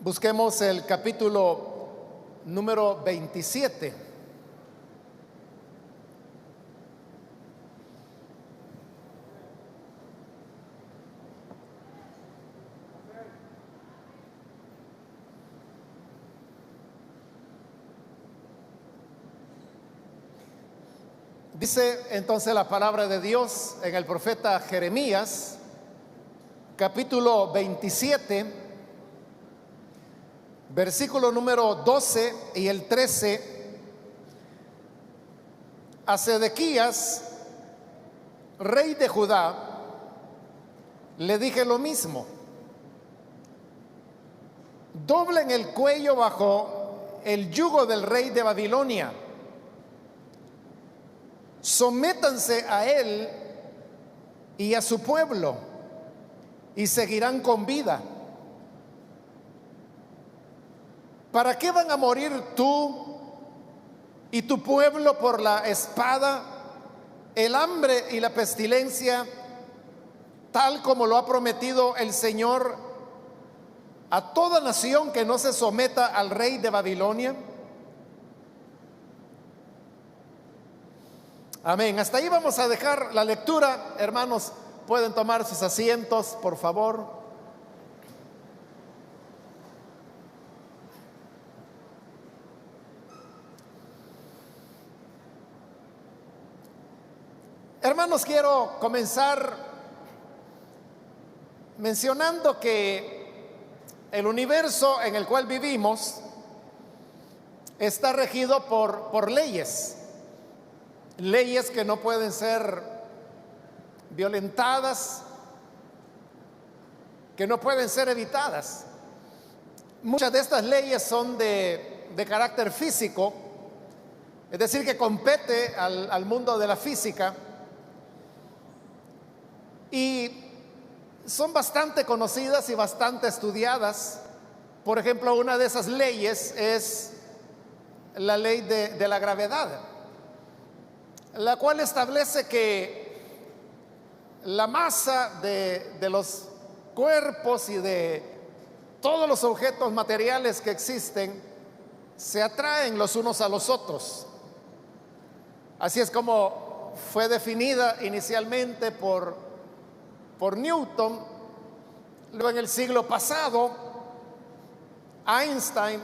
Busquemos el capítulo número 27. Dice entonces la palabra de Dios en el profeta Jeremías, capítulo 27, versículo número 12 y el 13. A Sedequías, rey de Judá, le dije lo mismo: doblen el cuello bajo el yugo del rey de Babilonia, sométanse a él y a su pueblo, y seguirán con vida. ¿Para qué van a morir tú y tu pueblo por la espada, el hambre y la pestilencia, tal como lo ha prometido el Señor a toda nación que no se someta al rey de Babilonia? Amén. Hasta ahí vamos a dejar la lectura. Hermanos, pueden tomar sus asientos, por favor. Hermanos, quiero comenzar mencionando que el universo en el cual vivimos está regido por leyes. Leyes que no pueden ser violentadas, que no pueden ser evitadas. Muchas de estas leyes son de carácter físico, es decir, que compete al mundo de la física, y son bastante conocidas y bastante estudiadas. Por ejemplo, una de esas leyes es la ley de la gravedad, la cual establece que la masa de los cuerpos y de todos los objetos materiales que existen se atraen los unos a los otros. Así es como fue definida inicialmente por Newton. Luego, en el siglo pasado, Einstein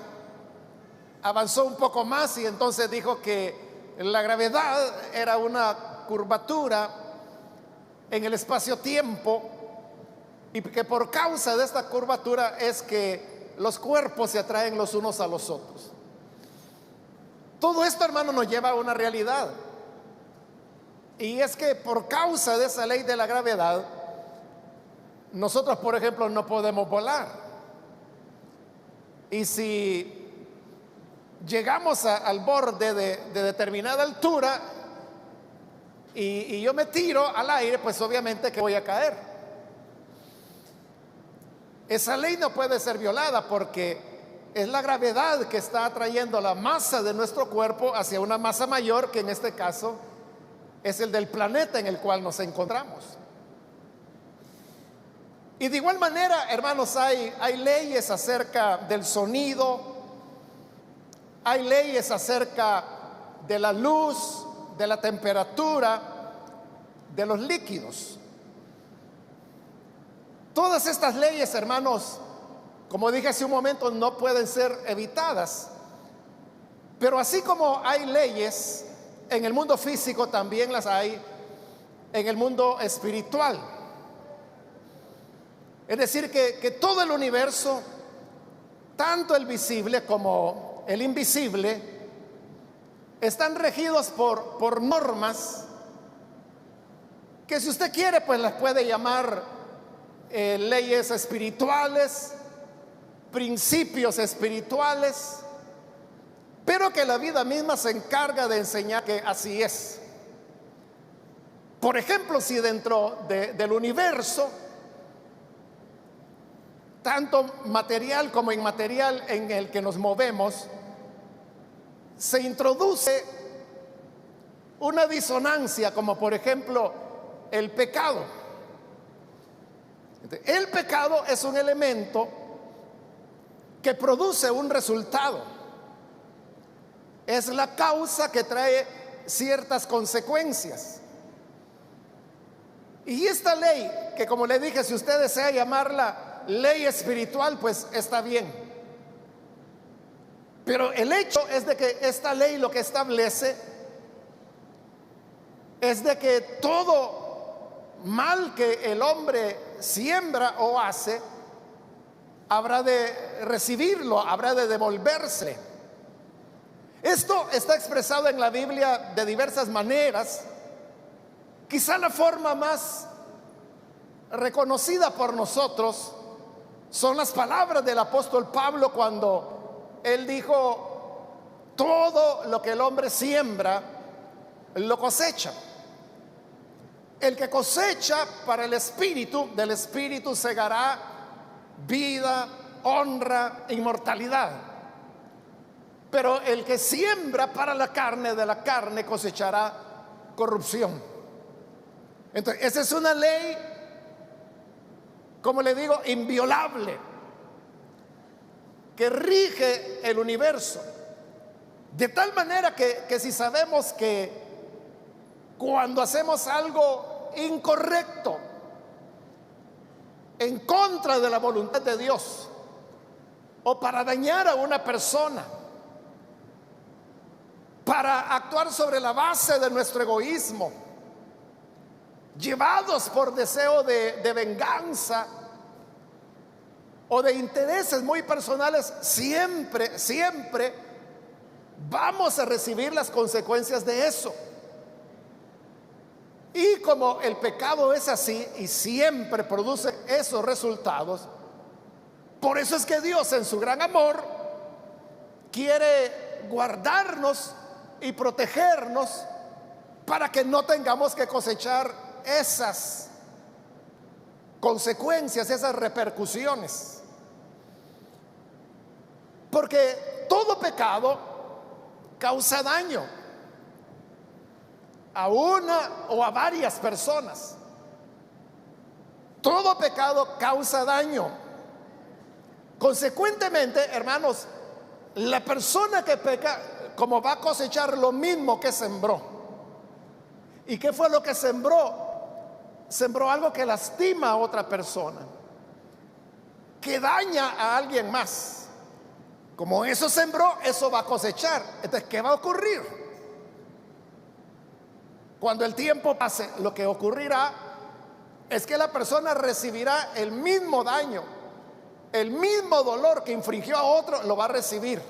avanzó un poco más y entonces dijo que la gravedad era una curvatura en el espacio-tiempo, y que por causa de esta curvatura es que los cuerpos se atraen los unos a los otros. Todo esto, hermano, nos lleva a una realidad, y es que por causa de esa ley de la gravedad, nosotros, por ejemplo, no podemos volar. Y si llegamos al borde de determinada altura y yo me tiro al aire, pues obviamente que voy a caer. Esa ley no puede ser violada, porque es la gravedad que está atrayendo la masa de nuestro cuerpo hacia una masa mayor, que en este caso es el del planeta en el cual nos encontramos. Y de igual manera, hermanos, hay leyes acerca del sonido, hay leyes acerca de la luz, de la temperatura, de los líquidos. Todas estas leyes, hermanos, como dije hace un momento, no pueden ser evitadas. Pero así como hay leyes en el mundo físico, también las hay en el mundo espiritual. Es decir, que todo el universo, tanto el visible como el invisible, están regidos por normas que, si usted quiere, pues las puede llamar leyes espirituales, principios espirituales, pero que la vida misma se encarga de enseñar que así es. Por ejemplo, si dentro del universo, tanto material como inmaterial en el que nos movemos, se introduce una disonancia, como por ejemplo el pecado. El pecado es un elemento que produce un resultado. Es la causa que trae ciertas consecuencias. Y esta ley, que como le dije, si usted desea llamarla ley espiritual, pues está bien. Pero el hecho es de que esta ley lo que establece es de que todo mal que el hombre siembra o hace, habrá de recibirlo, habrá de devolverse. Esto está expresado en la Biblia de diversas maneras. Quizá la forma más reconocida por nosotros son las palabras del apóstol Pablo cuando él dijo: todo lo que el hombre siembra, lo cosecha. El que cosecha para el espíritu, del espíritu segará vida, honra, inmortalidad. Pero el que siembra para la carne, de la carne cosechará corrupción. Entonces, esa es una ley, como le digo, inviolable, que rige el universo. De tal manera que si sabemos que cuando hacemos algo incorrecto, en contra de la voluntad de Dios, o para dañar a una persona, para actuar sobre la base de nuestro egoísmo, llevados por deseo de venganza o de intereses muy personales, siempre vamos a recibir las consecuencias de eso. Y como el pecado es así y siempre produce esos resultados, por eso es que Dios, en su gran amor, quiere guardarnos y protegernos para que no tengamos que cosechar esas consecuencias, esas repercusiones. Porque todo pecado causa daño a una o a varias personas. Todo pecado causa daño. Consecuentemente, hermanos, la persona que peca, como va a cosechar lo mismo que sembró. ¿Y qué fue lo que sembró? Sembró algo que lastima a otra persona, que daña a alguien más. Como eso sembró, eso va a cosechar. Entonces, ¿qué va a ocurrir? Cuando el tiempo pase, lo que ocurrirá es que la persona recibirá el mismo daño, el mismo dolor que infringió a otro, lo va a recibir.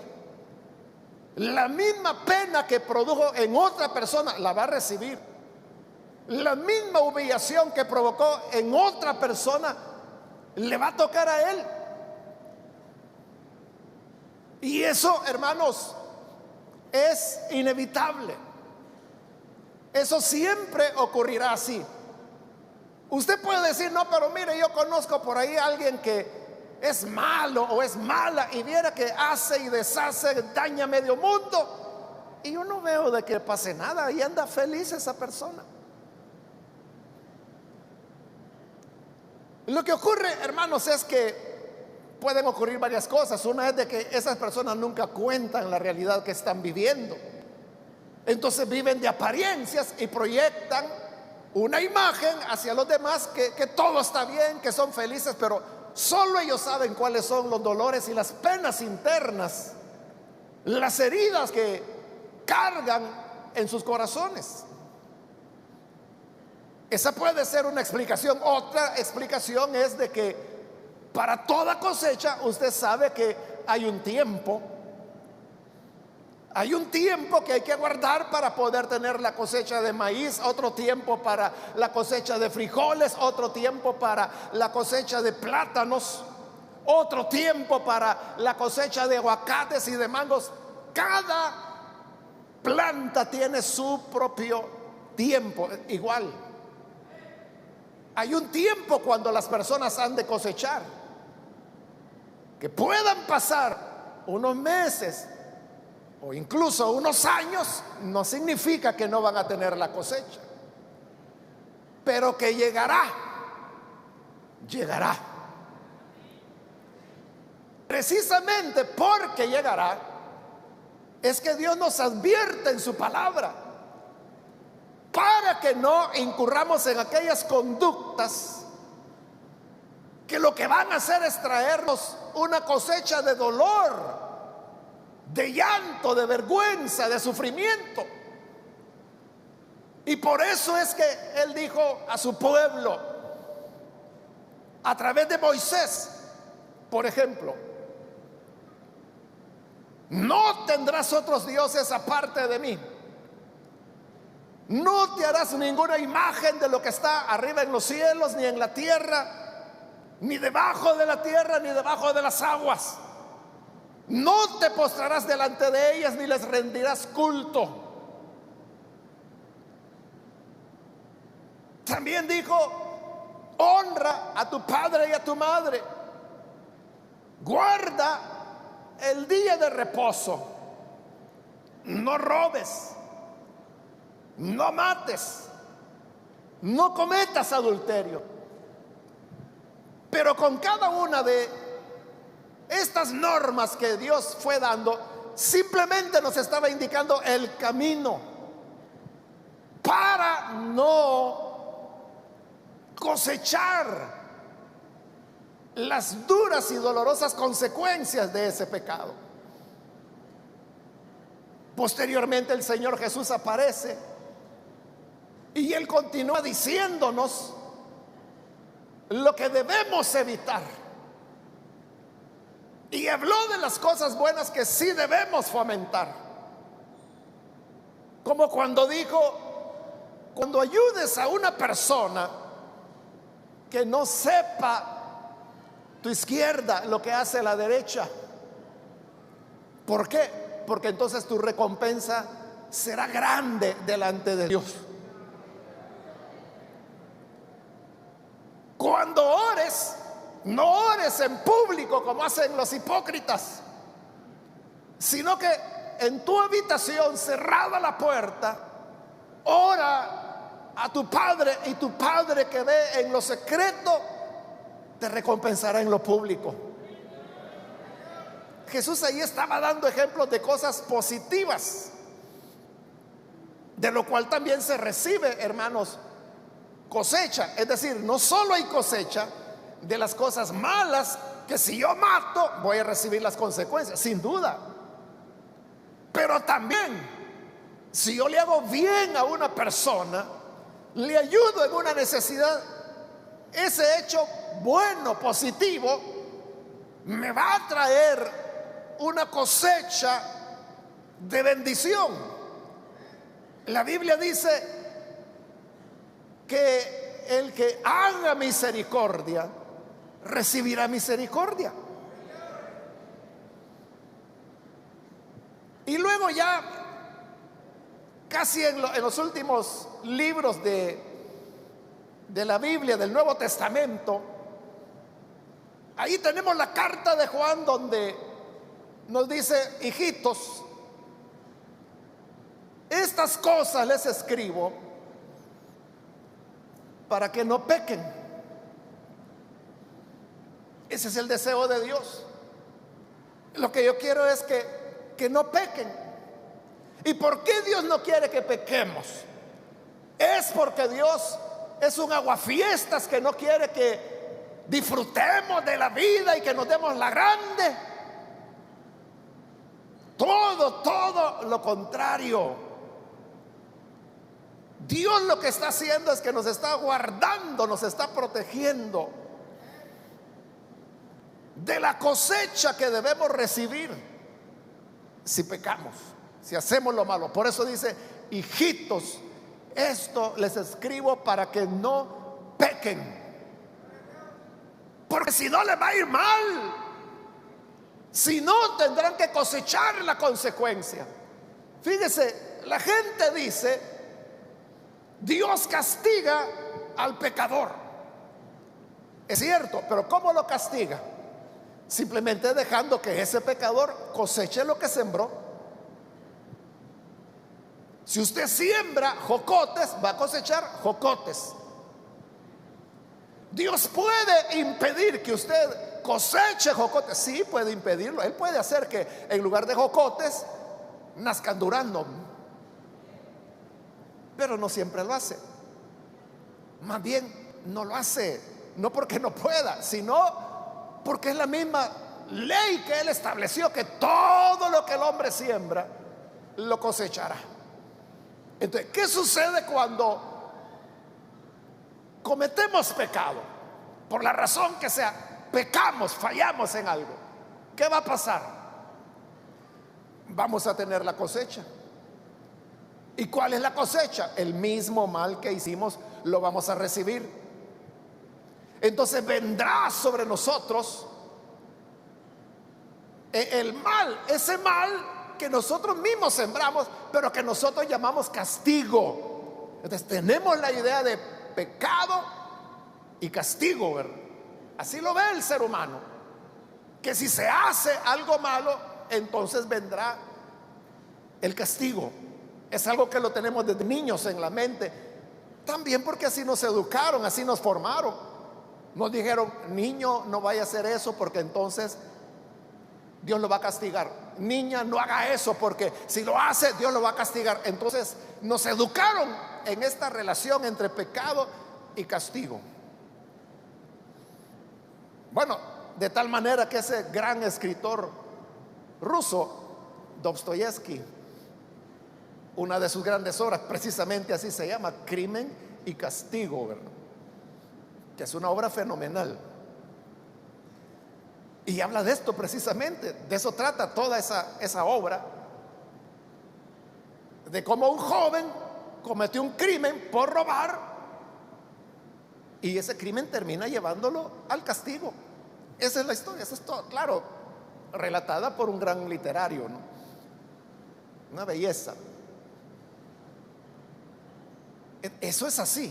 La misma pena que produjo en otra persona, la va a recibir. La misma humillación que provocó en otra persona, le va a tocar a él. Y eso, hermanos, es inevitable. Eso siempre ocurrirá así. Usted puede decir: no, pero mire, yo conozco por ahí a alguien que es malo o es mala, y viera que hace y deshace, daña a medio mundo, y yo no veo de que pase nada, y anda feliz esa persona. Lo que ocurre, hermanos, es que pueden ocurrir varias cosas. Una es de que esas personas nunca cuentan la realidad que están viviendo. Entonces viven de apariencias y proyectan una imagen hacia los demás que todo está bien, que son felices, pero solo ellos saben cuáles son los dolores y las penas internas, las heridas que cargan en sus corazones. Esa puede ser una explicación. Otra explicación es de que para toda cosecha usted sabe que hay un tiempo. Hay un tiempo que hay que guardar para poder tener la cosecha de maíz, otro tiempo para la cosecha de frijoles, otro tiempo para la cosecha de plátanos, otro tiempo para la cosecha de aguacates y de mangos. Cada planta tiene su propio tiempo, igual. Hay un tiempo cuando las personas han de cosechar. Que puedan pasar unos meses o incluso unos años, no significa que no van a tener la cosecha, pero que llegará. Por precisamente porque llegará, es que Dios nos advierte en su palabra para que no incurramos en aquellas conductas que lo que van a hacer es traernos una cosecha de dolor, de llanto, de vergüenza, de sufrimiento. Y por eso es que Él dijo a su pueblo, a través de Moisés, por ejemplo: no tendrás otros dioses aparte de mí. No te harás ninguna imagen de lo que está arriba en los cielos, ni en la tierra, ni debajo de la tierra, ni debajo de las aguas. No te postrarás delante de ellas, ni les rendirás culto. También dijo: honra a tu padre y a tu madre. Guarda el día de reposo. No robes. No mates. No cometas adulterio. Pero con cada una de estas normas que Dios fue dando, simplemente nos estaba indicando el camino para no cosechar las duras y dolorosas consecuencias de ese pecado. Posteriormente el Señor Jesús aparece y Él continúa diciéndonos lo que debemos evitar. Y habló de las cosas buenas que sí debemos fomentar. Como cuando dijo: cuando ayudes a una persona que no sepa tu izquierda lo que hace la derecha. ¿Por qué? Porque entonces tu recompensa será grande delante de Dios. Cuando ores, no ores en público como hacen los hipócritas, sino que en tu habitación, cerrada la puerta, ora a tu Padre, y tu Padre que ve en lo secreto te recompensará en lo público. Jesús ahí estaba dando ejemplos de cosas positivas, de lo cual también se recibe, hermanos, cosecha. Es decir, no solo hay cosecha de las cosas malas, que si yo mato voy a recibir las consecuencias, sin duda. Pero también, si yo le hago bien a una persona, le ayudo en una necesidad, ese hecho bueno, positivo, me va a traer una cosecha de bendición. La Biblia dice que el que haga misericordia recibirá misericordia. Y luego ya casi en los últimos libros de la Biblia, del Nuevo Testamento, ahí tenemos la carta de Juan, donde nos dice: hijitos, estas cosas les escribo para que no pequen. Ese es el deseo de Dios. Lo que yo quiero es que no pequen. ¿Y por qué Dios no quiere que pequemos? Es porque Dios es un aguafiestas que no quiere que disfrutemos de la vida y que nos demos la grande. Todo lo contrario. Dios lo que está haciendo es que nos está guardando, nos está protegiendo de la cosecha que debemos recibir si pecamos, si hacemos lo malo. Por eso dice: hijitos, esto les escribo para que no pequen, porque si no les va a ir mal, si no tendrán que cosechar la consecuencia. Fíjese, la gente dice: Dios castiga al pecador. Es cierto, pero ¿cómo lo castiga? Simplemente dejando que ese pecador coseche lo que sembró. Si usted siembra jocotes, va a cosechar jocotes. Dios puede impedir que usted coseche jocotes. Sí, puede impedirlo. Él puede hacer que en lugar de jocotes nazcan duraznos, pero no siempre lo hace. Más bien no lo hace, no porque no pueda, sino porque es la misma ley que Él estableció, que todo lo que el hombre siembra lo cosechará. Entonces, ¿qué sucede cuando cometemos pecado? Por la razón que sea, pecamos, fallamos en algo. ¿Qué va a pasar? Vamos a tener la cosecha. ¿Y cuál es la cosecha? El mismo mal que hicimos lo vamos a recibir. Entonces vendrá sobre nosotros el mal, ese mal que nosotros mismos sembramos, pero que nosotros llamamos castigo. Entonces tenemos la idea de pecado y castigo, ¿verdad? Así lo ve el ser humano, que si se hace algo malo, entonces vendrá el castigo. Es algo que lo tenemos desde niños en la mente, también porque así nos educaron, así nos formaron. Nos dijeron: niño, no vaya a hacer eso porque entonces Dios lo va a castigar. Niña, no haga eso porque si lo hace, Dios lo va a castigar. Entonces nos educaron en esta relación entre pecado y castigo. Bueno, de tal manera que ese gran escritor ruso, Dostoyevsky, una de sus grandes obras, precisamente así se llama, Crimen y Castigo, ¿verdad?, que es una obra fenomenal. Y habla de esto precisamente, de eso trata toda esa obra, de cómo un joven cometió un crimen por robar y ese crimen termina llevándolo al castigo. Esa es la historia, eso es todo, claro, relatada por un gran literario, ¿no? Una belleza. Eso es así.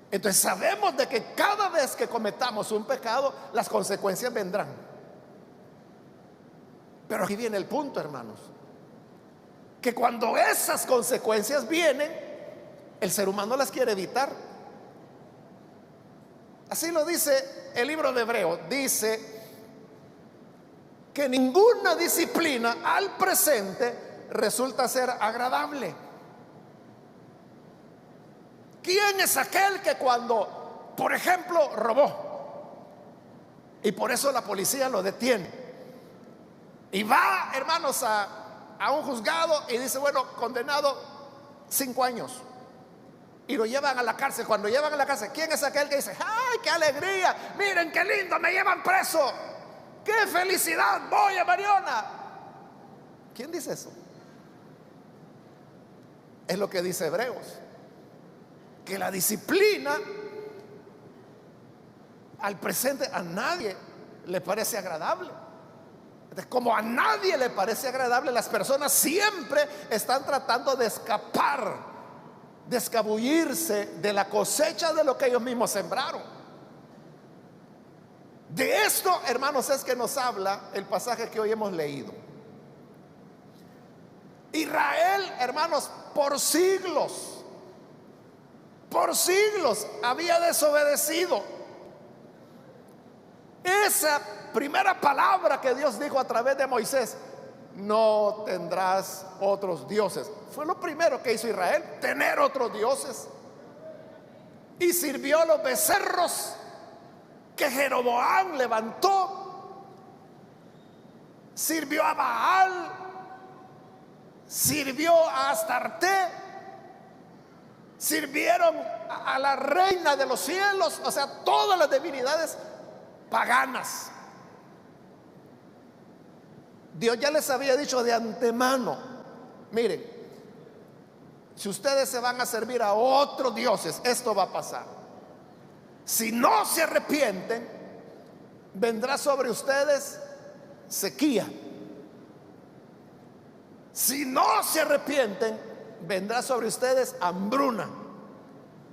Entonces sabemos de que cada vez que cometamos un pecado, las consecuencias vendrán. Pero aquí viene el punto, hermanos, que cuando esas consecuencias vienen, el ser humano las quiere evitar. Así lo dice el libro de Hebreos. Dice que ninguna disciplina al presente resulta ser agradable. ¿Quién es aquel que cuando, por ejemplo, robó y por eso la policía lo detiene y va, hermanos, a un juzgado y dice: bueno, condenado 5 años, y lo llevan a la cárcel? Cuando llevan a la cárcel, ¿quién es aquel que dice: ¡ay, qué alegría! Miren qué lindo, me llevan preso, qué felicidad, voy a Mariona! ¿Quién dice eso? Es lo que dice Hebreos, que la disciplina al presente a nadie le parece agradable. Entonces, como a nadie le parece agradable, las personas siempre están tratando de escapar, de escabullirse de la cosecha de lo que ellos mismos sembraron. De esto, hermanos, es que nos habla el pasaje que hoy hemos leído. Israel, hermanos, por siglos había desobedecido esa primera palabra que Dios dijo a través de Moisés: no tendrás otros dioses. Fue lo primero que hizo Israel, tener otros dioses, y sirvió a los becerros que Jeroboam levantó, sirvió a Baal, sirvió a Astarte, sirvieron a la reina de los cielos, o sea, todas las divinidades paganas. Dios ya les había dicho de antemano: miren, si ustedes se van a servir a otros dioses, esto va a pasar. Si no se arrepienten, vendrá sobre ustedes sequía. Si no se arrepienten, vendrá sobre ustedes hambruna.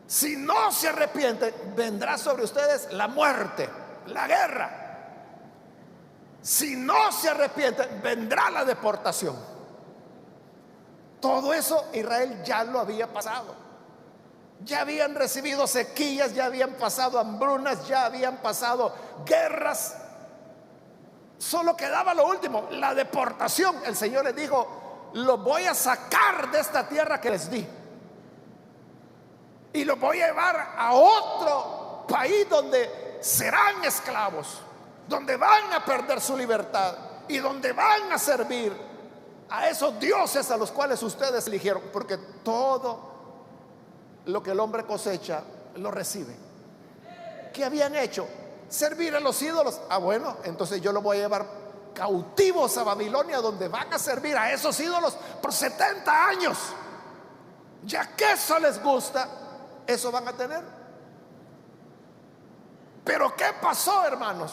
Si no se arrepienten, vendrá sobre ustedes la muerte, la guerra. Si no se arrepienten, vendrá la deportación. Todo eso Israel ya lo había pasado. Ya habían recibido sequías, ya habían pasado hambrunas, ya habían pasado guerras. Solo quedaba lo último, la deportación. El Señor les dijo: los voy a sacar de esta tierra que les di y los voy a llevar a otro país donde serán esclavos, donde van a perder su libertad y donde van a servir a esos dioses a los cuales ustedes eligieron, porque todo lo que el hombre cosecha lo recibe. ¿Qué habían hecho? Servir a los ídolos. Ah, bueno, entonces yo los voy a llevar cautivos a Babilonia, donde van a servir a esos ídolos por 70 años. Ya que eso les gusta, eso van a tener. Pero ¿qué pasó, hermanos?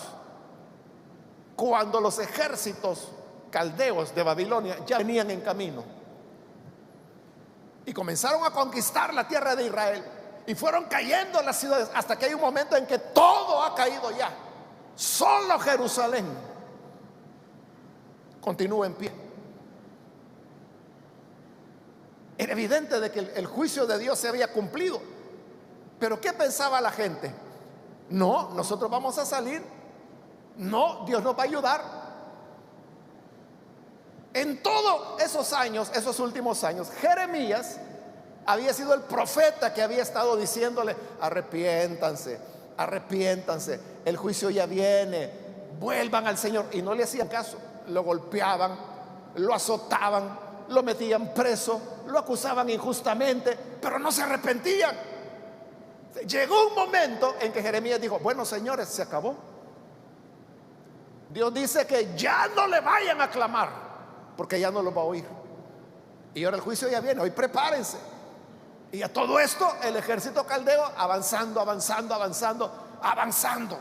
Cuando los ejércitos caldeos de Babilonia ya venían en camino y comenzaron a conquistar la tierra de Israel, y fueron cayendo las ciudades, hasta que hay un momento en que todo ha caído ya. Solo Jerusalén continúa en pie. Era evidente de que el juicio de Dios se había cumplido. Pero ¿qué pensaba la gente? No, nosotros vamos a salir. No, Dios nos va a ayudar. En todos esos años, esos últimos años, Jeremías había sido el profeta que había estado diciéndole: arrepiéntanse, arrepiéntanse, el juicio ya viene, vuelvan al Señor. Y no le hacían caso, lo golpeaban, lo azotaban, lo metían preso, lo acusaban injustamente, pero no se arrepentían. Llegó un momento en que Jeremías dijo: bueno, señores, se acabó. Dios dice que ya no le vayan a clamar, porque ya no los va a oír. Y ahora el juicio ya viene, hoy prepárense. Y a todo esto, el ejército caldeo avanzando, avanzando, avanzando, avanzando.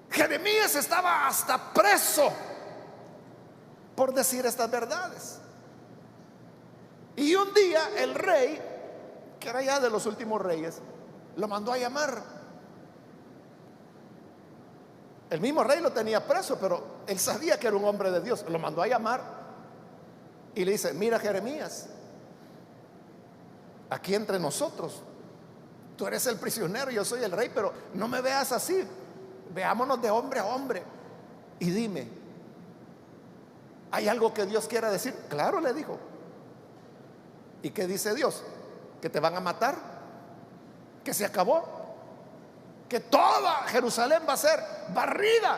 Jeremías estaba hasta preso por decir estas verdades. Y un día el rey, que era ya de los últimos reyes, lo mandó a llamar. El mismo rey lo tenía preso, pero él sabía que era un hombre de Dios. Lo mandó a llamar y le dice: mira, Jeremías, aquí entre nosotros, tú eres el prisionero, yo soy el rey, pero no me veas así. Veámonos de hombre a hombre y dime, ¿hay algo que Dios quiera decir? Claro, le dijo. ¿Y qué dice Dios? ¿Que te van a matar? ¿Que se acabó? ¿Que toda Jerusalén va a ser barrida?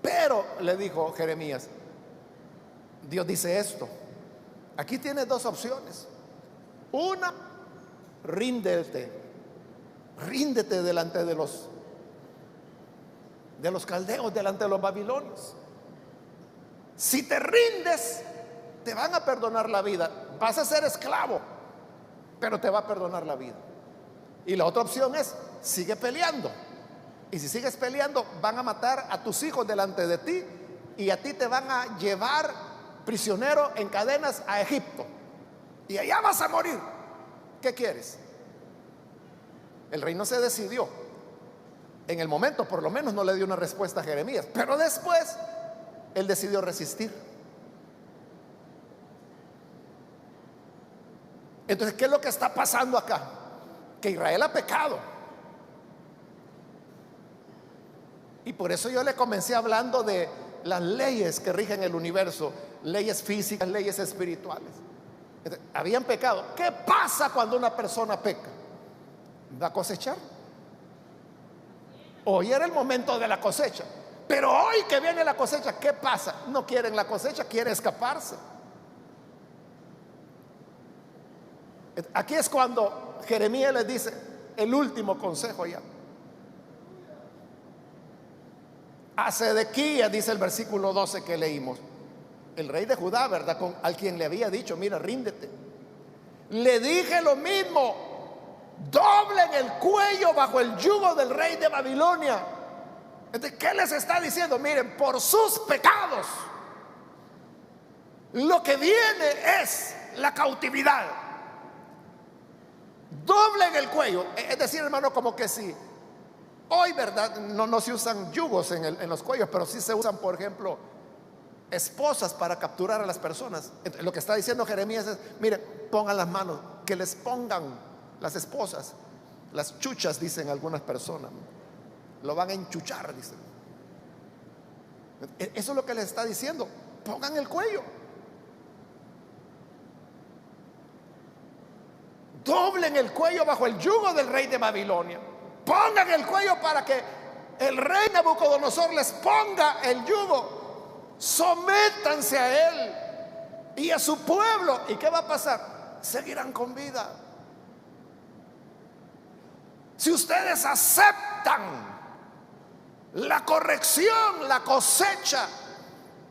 Pero, le dijo Jeremías, Dios dice esto: aquí tienes dos opciones. Una, ríndete delante de los caldeos, delante de los babilonios. Si te rindes, te van a perdonar la vida. Vas a ser esclavo, pero te va a perdonar la vida. Y la otra opción es: sigue peleando. Y si sigues peleando, van a matar a tus hijos delante de ti, y a ti te van a llevar prisionero en cadenas a Egipto, y allá vas a morir. ¿Qué quieres? El rey no se decidió. En el momento, por lo menos, no le dio una respuesta a Jeremías, pero después él decidió resistir. Entonces, ¿qué es lo que está pasando acá? Que Israel ha pecado. Y por eso yo le comencé hablando de las leyes que rigen el universo, leyes físicas, leyes espirituales. Entonces, habían pecado. ¿Qué pasa cuando una persona peca? Va a cosechar. Hoy era el momento de la cosecha, pero hoy que viene la cosecha, ¿qué pasa? No quieren la cosecha, quieren escaparse. Aquí es cuando Jeremías les dice el último consejo ya. A Sedequías, dice el versículo 12 que leímos, el rey de Judá, ¿verdad? Al quien le había dicho: mira, ríndete. Le dije lo mismo: doblen el cuello bajo el yugo del rey de Babilonia. Entonces, ¿qué les está diciendo? Miren, por sus pecados lo que viene es la cautividad. Doblen el cuello. Es decir, hermano, como que si hoy, ¿verdad? No se usan yugos en los cuellos, pero sí se usan, por ejemplo, esposas para capturar a las personas. Entonces, lo que está diciendo Jeremías es: miren, pongan las manos, que les pongan las esposas, las chuchas, dicen algunas personas, lo van a enchuchar, dice. Eso es lo que les está diciendo. Pongan el cuello. Doblen el cuello bajo el yugo del rey de Babilonia. Pongan el cuello para que el rey Nabucodonosor les ponga el yugo. Sométanse a él y a su pueblo. ¿Y qué va a pasar? Seguirán con vida. Si ustedes aceptan la corrección, la cosecha,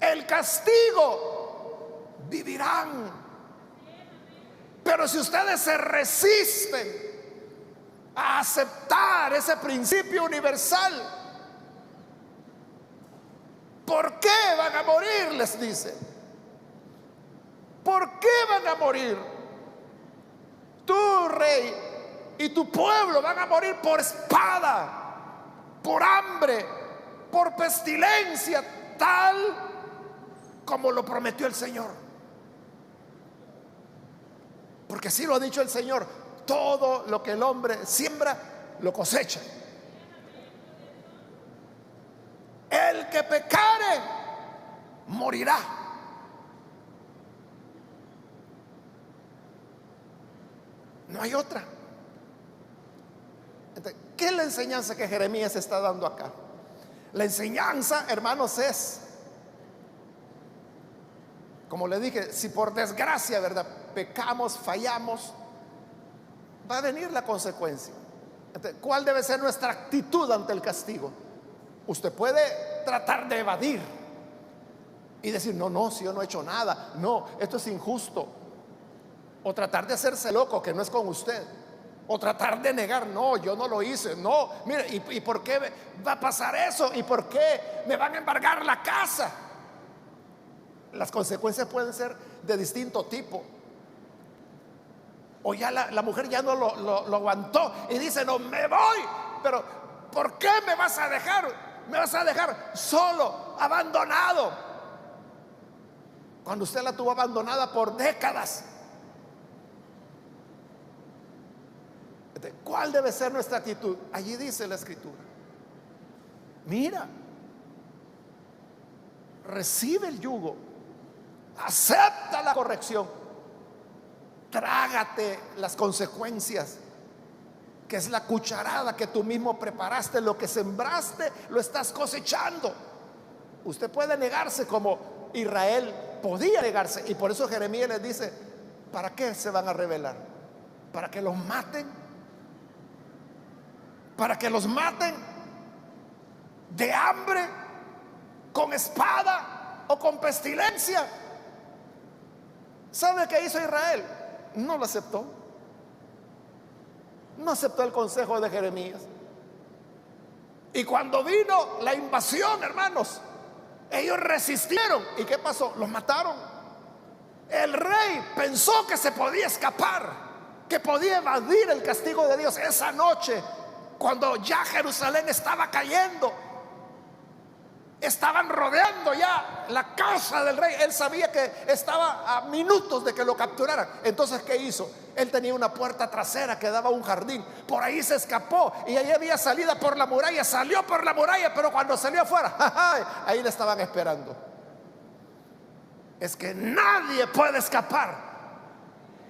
el castigo, vivirán. Pero si ustedes se resisten a aceptar ese principio universal, ¿por qué van a morir? Les dice. ¿Por qué van a morir? Tu rey y tu pueblo van a morir por espada, por hambre, por pestilencia, tal como lo prometió el Señor. Porque así lo ha dicho el Señor: todo lo que el hombre siembra, lo cosecha. El que pecare, morirá. No hay otra. Entonces, ¿qué es la enseñanza que Jeremías está dando acá? La enseñanza, hermanos, es, como le dije, si por desgracia, ¿verdad?, pecamos, fallamos, va a venir la consecuencia. Entonces, ¿cuál debe ser nuestra actitud ante el castigo? Usted puede tratar de evadir y decir: no, si yo no he hecho nada, no, esto es injusto. O tratar de hacerse loco, que no es con usted. O tratar de negar: no, yo no lo hice, no, mire, ¿y por qué va a pasar eso? ¿Y por qué me van a embargar la casa? Las consecuencias pueden ser de distinto tipo. O ya la mujer ya no lo aguantó y dice: no, me voy. Pero ¿por qué me vas a dejar? Me vas a dejar solo, abandonado, cuando usted la tuvo abandonada por décadas. ¿Cuál debe ser nuestra actitud? Allí dice la Escritura: mira, recibe el yugo, acepta la corrección, trágate las consecuencias, que es la cucharada que tú mismo preparaste. Lo que sembraste lo estás cosechando. Usted puede negarse como Israel podía negarse, y por eso Jeremías les dice: ¿para qué se van a rebelar? ¿Para que los maten? ¿Para que los maten de hambre, con espada o con pestilencia? ¿Sabe qué hizo Israel? No lo aceptó. No aceptó el consejo de Jeremías. Y cuando vino la invasión, hermanos, ellos resistieron. ¿Y qué pasó? Los mataron. El rey pensó que se podía escapar, que podía evadir el castigo de Dios. Esa noche, cuando ya Jerusalén estaba cayendo, estaban rodeando ya la casa del rey. Él sabía que estaba a minutos de que lo capturaran. Entonces, ¿qué hizo? Él tenía una puerta trasera que daba a un jardín. Por ahí se escapó y ahí había salida por la muralla. Salió por la muralla, pero cuando salió afuera, ahí le estaban esperando. Es que nadie puede escapar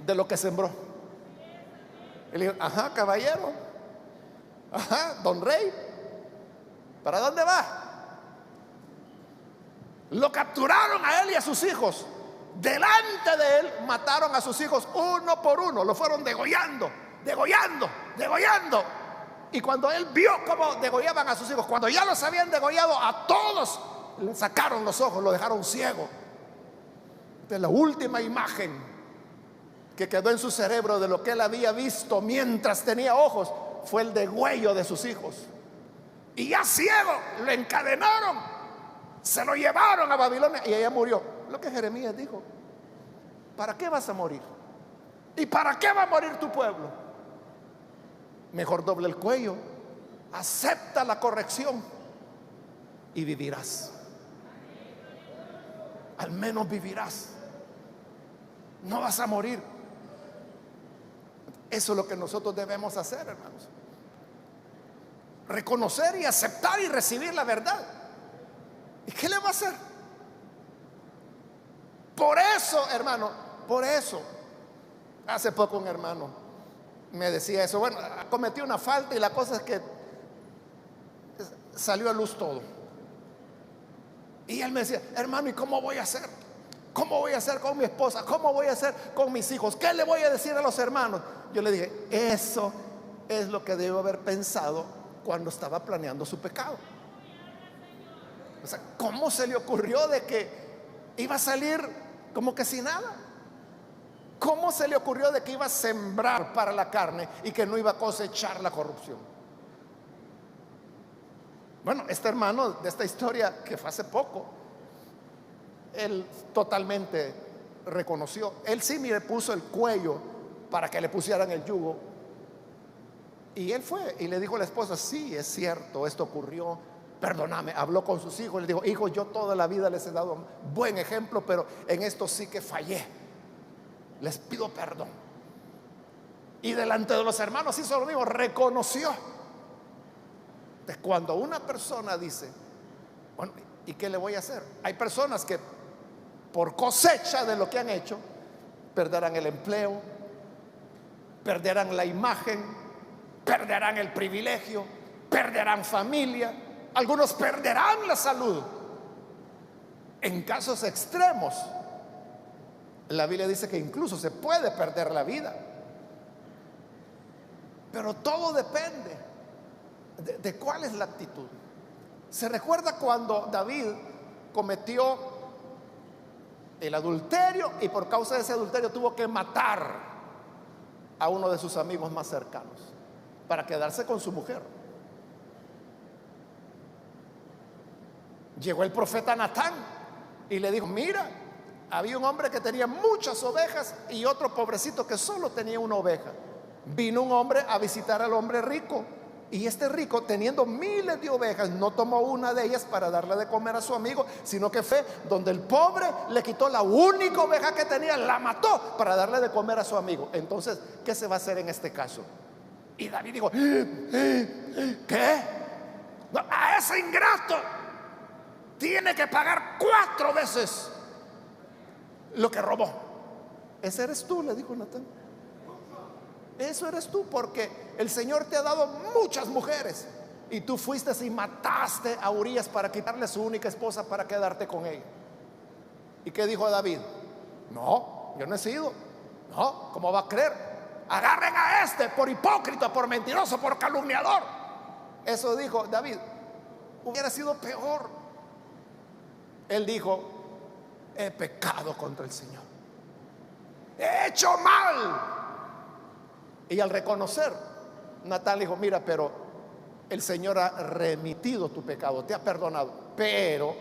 de lo que sembró. Y le dijo: ajá, caballero, ajá, don rey, ¿para dónde va? Lo capturaron a él y a sus hijos. Delante de él mataron a sus hijos uno por uno. Lo fueron degollando, degollando, degollando. Y cuando él vio cómo degollaban a sus hijos, cuando ya los habían degollado a todos, le sacaron los ojos, lo dejaron ciego. De la última imagen que quedó en su cerebro de lo que él había visto mientras tenía ojos fue el degüello de sus hijos. Y ya ciego, lo encadenaron, se lo llevaron a Babilonia y allá murió. Lo que Jeremías dijo: ¿para qué vas a morir? ¿Y para qué va a morir tu pueblo? Mejor doble el cuello, acepta la corrección y vivirás. Al menos vivirás. No vas a morir. Eso es lo que nosotros debemos hacer, hermanos. reconocer y aceptar y recibir la verdad. ¿Y qué le va a hacer? Por eso, hermano, por eso, hace poco un hermano me decía eso. Bueno, cometió una falta y la cosa es que salió a luz todo. Y él me decía, hermano, ¿y cómo voy a hacer? ¿Cómo voy a hacer con mi esposa? ¿Cómo voy a hacer con mis hijos? ¿Qué le voy a decir a los hermanos? Yo le dije, eso es lo que debo haber pensado cuando estaba planeando su pecado. O sea, ¿cómo se le ocurrió de que iba a salir como que sin nada? ¿Cómo se le ocurrió de que iba a sembrar para la carne y que no iba a cosechar la corrupción? Bueno, este hermano de esta historia que fue hace poco, él totalmente reconoció. Él sí me puso el cuello para que le pusieran el yugo. Y él fue y le dijo a la esposa, sí, es cierto, esto ocurrió, perdóname. Habló con sus hijos y le dijo, hijo, yo toda la vida les he dado buen ejemplo, pero en esto sí que fallé, les pido perdón. Y delante de los hermanos hizo lo mismo, reconoció. Entonces, cuando una persona dice, bueno, ¿y qué le voy a hacer? Hay personas que por cosecha de lo que han hecho perderán el empleo, perderán la imagen, perderán el privilegio, perderán familia, algunos perderán la salud. En casos extremos, la Biblia dice que incluso se puede perder la vida. Pero todo depende de cuál es la actitud. Se recuerda cuando David cometió el adulterio y por causa de ese adulterio tuvo que matar a uno de sus amigos más cercanos para quedarse con su mujer. Llegó el profeta Natán y le dijo, mira, había un hombre que tenía muchas ovejas y otro pobrecito que solo tenía una oveja. Vino un hombre a visitar al hombre rico, y este rico, teniendo miles de ovejas, no tomó una de ellas para darle de comer a su amigo, sino que fue donde el pobre le quitó la única oveja que tenía, la mató para darle de comer a su amigo. Entonces, ¿qué se va a hacer en este caso? Y David dijo, ¿qué? A ese ingrato tiene que pagar 4 veces lo que robó. Ese eres tú, le dijo Natán. Eso eres tú, porque el Señor te ha dado muchas mujeres y tú fuiste y mataste a Urías para quitarle su única esposa para quedarte con ella. ¿Y qué dijo David? No, yo no he sido. No, ¿cómo va a creer? Agarren a este por hipócrita, por mentiroso, por calumniador. Eso dijo David. Hubiera sido peor. Él dijo, he pecado contra el Señor, he hecho mal. Y al reconocer, Natán le dijo, mira, pero el Señor ha remitido tu pecado, te ha perdonado, pero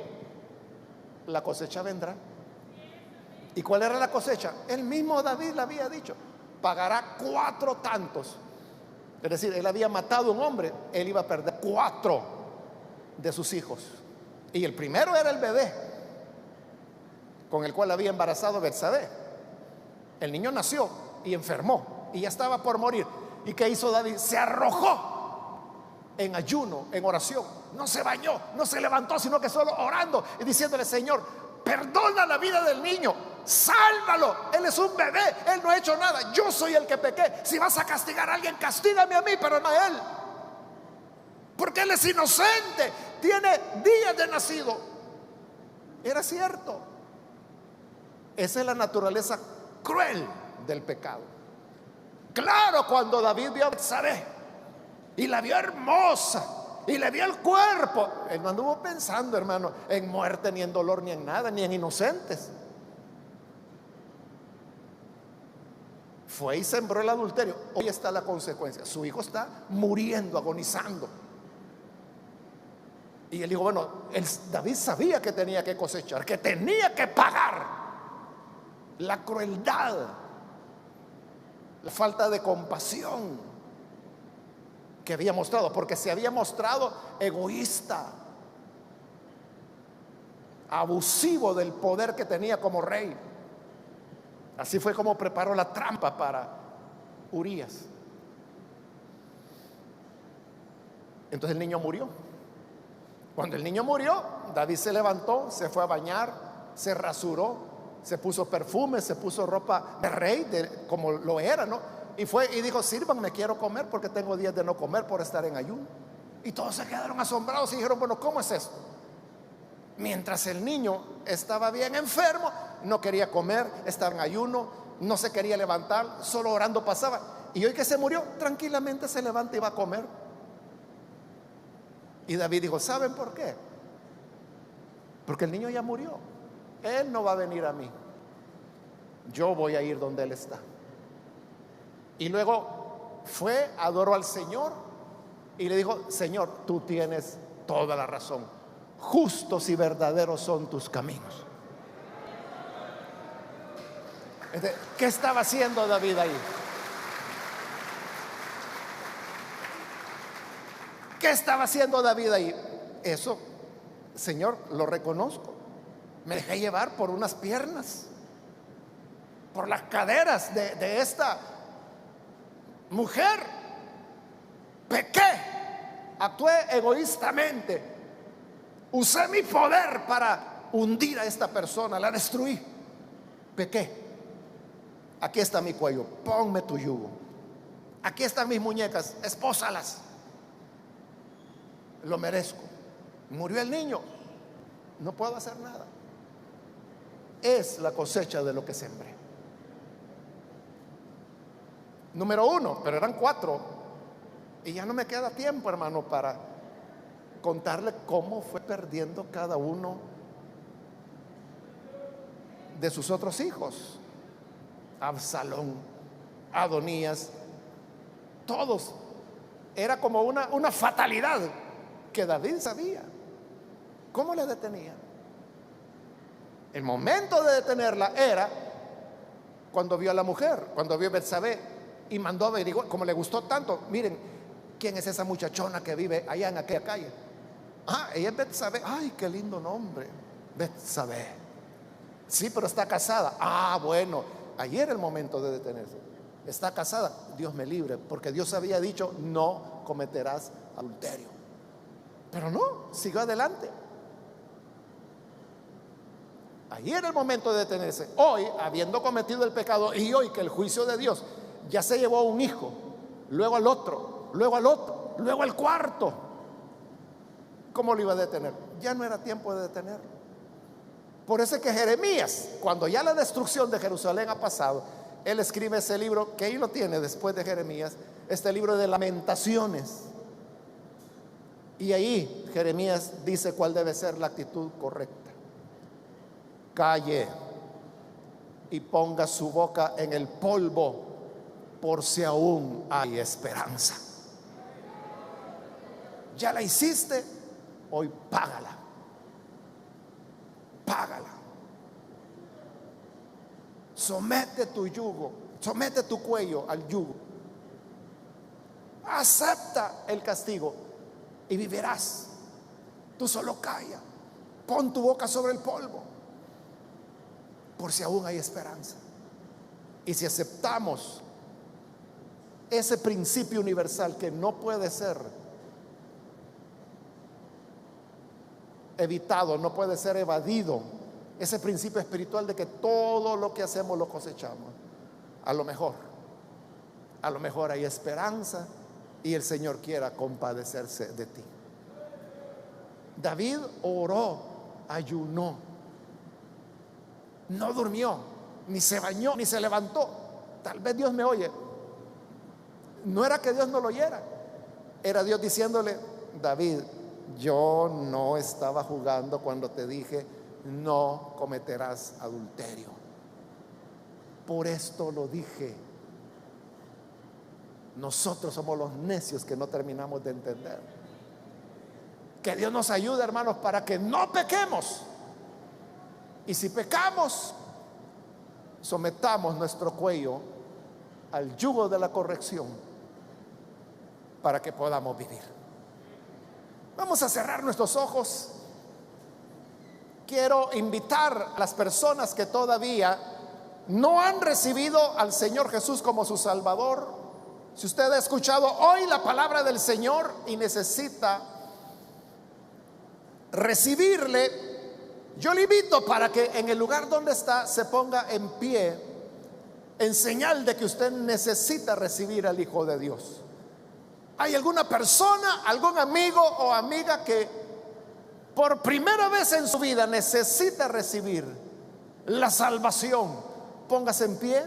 la cosecha vendrá. ¿Y cuál era la cosecha? El mismo David le había dicho, pagará 4 tantos. Es decir, él había matado a un hombre, él iba a perder 4 de sus hijos. Y el primero era el bebé con el cual había embarazado Betsabé. El niño nació y enfermó y ya estaba por morir. ¿Y qué hizo David? Se arrojó en ayuno, en oración. No se bañó, no se levantó, sino que solo orando y diciéndole, Señor, perdona la vida del niño, sálvalo, él es un bebé, él no ha hecho nada, yo soy el que pequé. Si vas a castigar a alguien, castígame a mí, pero no a él, porque él es inocente, tiene días de nacido. Era cierto. Esa es la naturaleza cruel del pecado. Claro, cuando David vio a Betsabé y la vio hermosa y le vio el cuerpo, él no anduvo pensando, hermano, en muerte, ni en dolor, ni en nada, ni en inocentes. Fue y sembró el adulterio. Hoy está la consecuencia. Su hijo está muriendo, agonizando. Y él dijo, bueno, David sabía que tenía que cosechar, que tenía que pagar la crueldad, la falta de compasión que había mostrado, porque se había mostrado egoísta, abusivo del poder que tenía como rey. Así fue como preparó la trampa para Urías. Entonces el niño murió. Cuando el niño murió, David se levantó, se fue a bañar, se rasuró, se puso perfume, se puso ropa de rey, como lo era, ¿no? Y fue y dijo: sírvanme, quiero comer porque tengo días de no comer por estar en ayuno. Y todos se quedaron asombrados y dijeron: bueno, ¿cómo es esto? Mientras el niño estaba bien enfermo, no quería comer, estaba en ayuno, no se quería levantar, solo orando pasaba. Y hoy que se murió, tranquilamente se levanta y va a comer. Y David dijo: ¿saben por qué? Porque el niño ya murió. Él no va a venir a mí, yo voy a ir donde él está. Y luego fue, adoró al Señor y le dijo: Señor, tú tienes toda la razón, justos y verdaderos son tus caminos. ¿Qué estaba haciendo David ahí? ¿Qué estaba haciendo David ahí? Eso, Señor, lo reconozco. Me dejé llevar por unas piernas, por las caderas de esta mujer. Pequé, actué egoístamente, usé mi poder para hundir a esta persona, la destruí. Pequé. Aquí está mi cuello, ponme tu yugo. Aquí están mis muñecas, espósalas. Lo merezco. Murió el niño, no puedo hacer nada. Es la cosecha de lo que sembré. Número 1, pero eran 4. Y ya no me queda tiempo, hermano, para contarle cómo fue perdiendo cada uno de sus otros hijos. Absalón, Adonías, todos. Era como una fatalidad que David sabía. ¿Cómo le detenía? El momento de detenerla era cuando vio a la mujer, cuando vio a Betsabé, y mandó a averiguar, como le gustó tanto: miren, ¿quién es esa muchachona que vive allá en aquella calle? Ah, ella es Betsabé. Ay, qué lindo nombre, Betsabé. Sí, pero está casada. Ah, bueno, ahí era el momento de detenerse. Está casada, Dios me libre, porque Dios había dicho: no cometerás adulterio. Pero no, siguió adelante. Ahí era el momento de detenerse. Hoy, habiendo cometido el pecado, y hoy que el juicio de Dios ya se llevó a un hijo, luego al otro, luego al otro, luego al cuarto, ¿cómo lo iba a detener? Ya no era tiempo de detenerlo. Por eso es que Jeremías, cuando ya la destrucción de Jerusalén ha pasado, él escribe ese libro, que ahí lo tiene después de Jeremías, este libro de Lamentaciones. Y ahí Jeremías dice cuál debe ser la actitud correcta. Calle y ponga su boca en el polvo, por si aún hay esperanza. Ya la hiciste, hoy págala. Págala. Somete tu yugo, somete tu cuello al yugo. Acepta el castigo y vivirás. Tú solo calla. Pon tu boca sobre el polvo, por si aún hay esperanza. Y si aceptamos ese principio universal que no puede ser evitado, no puede ser evadido, ese principio espiritual de que todo lo que hacemos lo cosechamos, a lo mejor hay esperanza y el Señor quiera compadecerse de ti. David oró, ayunó, no durmió, ni se bañó, ni se levantó. Tal vez Dios me oye. No era que Dios no lo oyera, era Dios diciéndole: David, yo no estaba jugando cuando te dije no cometerás adulterio. Por esto lo dije. Nosotros somos los necios que no terminamos de entender. Que Dios nos ayude, hermanos, para que no pequemos. Y si pecamos, sometamos nuestro cuello al yugo de la corrección para que podamos vivir. Vamos a cerrar nuestros ojos. Quiero invitar a las personas que todavía no han recibido al Señor Jesús como su Salvador, Si usted ha escuchado hoy la palabra del Señor y necesita recibirle, yo le invito para que en el lugar donde está se ponga en pie en señal de que usted necesita recibir al Hijo de Dios. ¿Hay alguna persona, algún amigo o amiga que por primera vez en su vida necesita recibir la salvación? Póngase en pie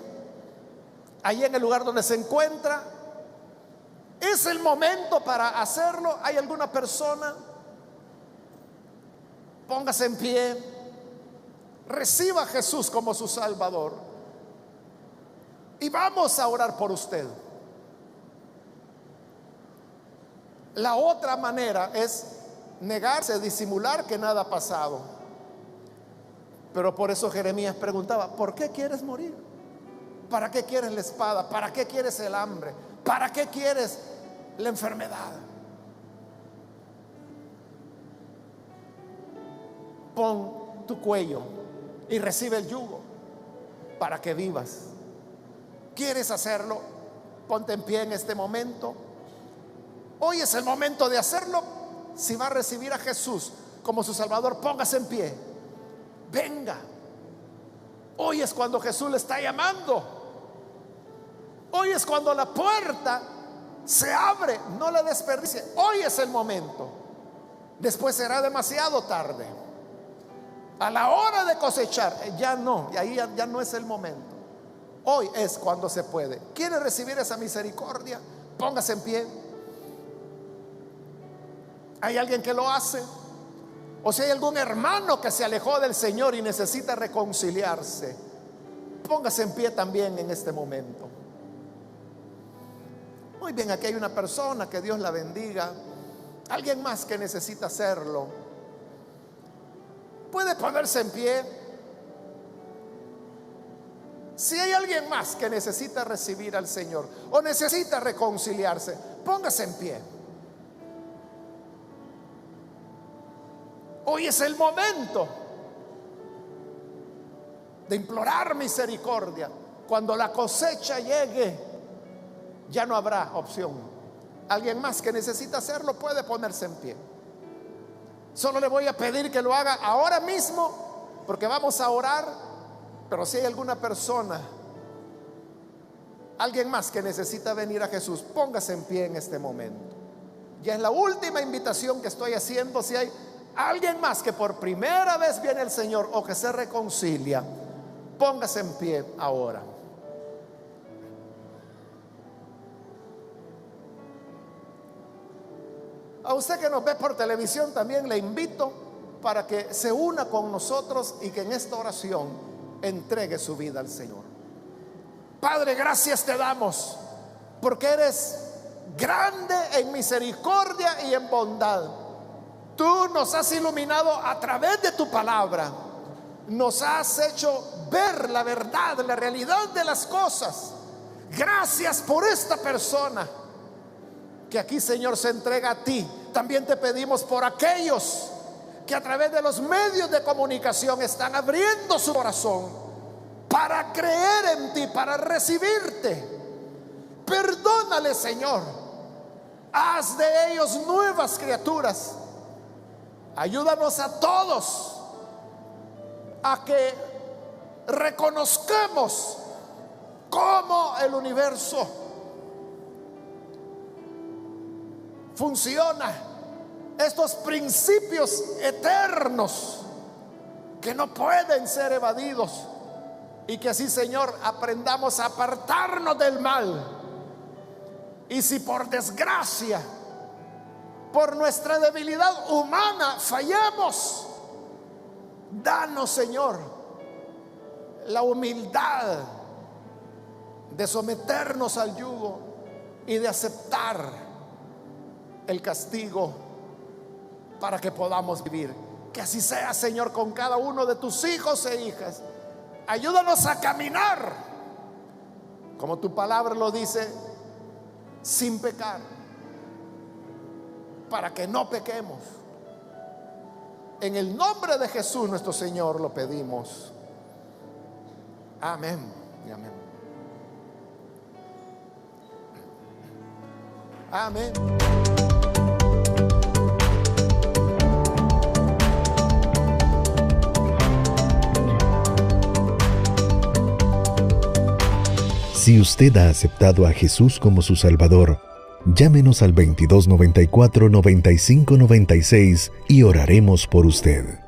ahí en el lugar donde se encuentra. Es el momento para hacerlo. ¿Hay alguna persona? Póngase en pie. Reciba a Jesús como su Salvador y vamos a orar por usted. La otra manera es negarse, disimular que nada ha pasado. Pero por eso Jeremías preguntaba: ¿por qué quieres morir? ¿Para qué quieres la espada? ¿Para qué quieres el hambre? ¿Para qué quieres la enfermedad? Pon tu cuello y recibe el yugo para que vivas. ¿Quieres hacerlo? Ponte en pie en este momento. Hoy es el momento de hacerlo. Si va a recibir a Jesús como su Salvador, póngase en pie. Venga. Hoy es cuando Jesús le está llamando. Hoy es cuando la puerta se abre. No la desperdicie. Hoy es el momento. Después será demasiado tarde. A la hora de cosechar, ya no. Y ahí ya no es el momento. Hoy es cuando se puede. ¿Quiere recibir esa misericordia? Póngase en pie. ¿Hay alguien que lo hace? O si hay algún hermano que se alejó del Señor y necesita reconciliarse, póngase en pie también en este momento. Muy bien, aquí hay una persona, que Dios la bendiga. Alguien más que necesita hacerlo, puede ponerse en pie. Si hay alguien más que necesita recibir al Señor o necesita reconciliarse, póngase en pie. Hoy es el momento de implorar misericordia. Cuando la cosecha llegue, ya no habrá opción. Alguien más que necesita hacerlo puede ponerse en pie. Solo le voy a pedir que lo haga ahora mismo, porque vamos a orar. Pero si hay alguna persona, alguien más que necesita venir a Jesús, póngase en pie en este momento. Ya es la última invitación que estoy haciendo. Si hay alguien más que por primera vez viene al Señor o que se reconcilia, póngase en pie ahora. A usted que nos ve por televisión también le invito para que se una con nosotros y que en esta oración entregue su vida al Señor. Padre, gracias te damos porque eres grande en misericordia y en bondad. Tú nos has iluminado a través de tu palabra. Nos has hecho ver la verdad, la realidad de las cosas. Gracias por esta persona que aquí, Señor, se entrega a ti. También te pedimos por aquellos que a través de los medios de comunicación están abriendo su corazón para creer en ti, para recibirte. Perdónale, Señor. Haz de ellos nuevas criaturas. Ayúdanos a todos a que reconozcamos cómo el universo funciona, estos principios eternos que no pueden ser evadidos, y que así, Señor, aprendamos a apartarnos del mal. Y si por desgracia, por nuestra debilidad humana fallamos, danos, Señor, la humildad de someternos al yugo y de aceptar el castigo para que podamos vivir. Que así sea, Señor, con cada uno de tus hijos e hijas. Ayúdanos a caminar, como tu palabra lo dice, sin pecar, para que no pequemos. En el nombre de Jesús nuestro Señor lo pedimos. Amén y amén. Amén. Si usted ha aceptado a Jesús como su Salvador, llámenos al 2294-9596 y oraremos por usted.